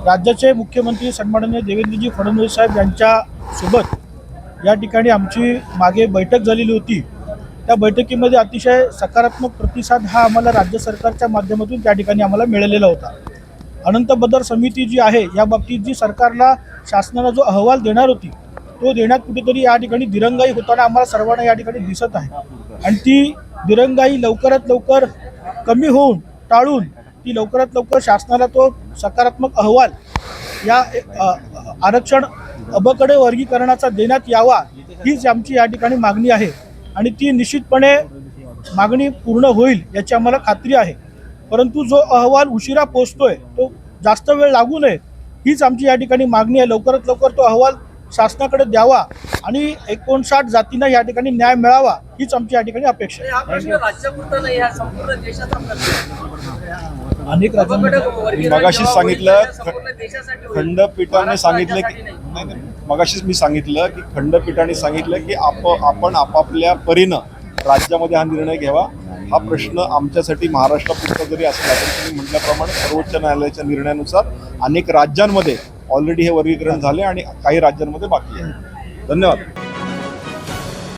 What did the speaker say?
राज्याचे मुख्यमंत्री सन्माननीय देवेंद्रजी फडणवीस साहेब यांच्यासोबत या ठिकाणी आमची मागे बैठक झालेली होती। त्या बैठकीमध्ये अतिशय सकारात्मक प्रतिसाद हा आम्हाला राज्य सरकारच्या माध्यमातून त्या ठिकाणी आम्हाला मिळालेला होता। अनंत बदर समिती जी आहे या बाबतीत जी सरकारला शासनाला जो अहवाल देणार होती तो देण्यात कुठेतरी या ठिकाणी दिरंगाई होताना आम्हाला सर्वांना या ठिकाणी दिसत आहे आणि ती दिरंगाई लवकरात लवकर कमी होऊन टाळून ती लवकरात लवकर शासनाला तो सकारात्मक अहवाल या आरक्षण अबकडे वर्गीकरणाचा देण्यात यावा हीच आमची या ठिकाणी मागणी आहे आणि ती निश्चितपणे मागणी पूर्ण होईल याची आम्हाला खात्री आहे। परंतु जो अहवाल उशिरा पोहोचतोय तो जास्त वेळ लागू नये हीच आमची या ठिकाणी मागणी आहे। लवकरात लवकर तो अहवाल शासनाकडे द्यावा आणि 59 जातींना या ठिकाणी न्याय मिळावा हीच आमची या ठिकाणी अपेक्षा आहे। हा प्रश्न राज्यापुरता नाही, हा संपूर्ण देशाचा प्रश्न आहे। अनेक राज्यांमध्ये मगाशीच सांगितलं खंडपीठाने सांगितलं की मगाशीच मी सांगितलं की खंडपीठाने सांगितलं की आपण आपापल्या परीनं राज्यामध्ये हा निर्णय घ्यावा। हा प्रश्न आमच्यासाठी महाराष्ट्रापुरता जरी असला तरी तुम्ही म्हटल्याप्रमाणे सर्वोच्च न्यायालयाच्या निर्णयानुसार अनेक राज्यांमध्ये ऑलरेडी हे वर्गीकरण झाले आणि काही राज्यांमध्ये बाकी आहे। धन्यवाद।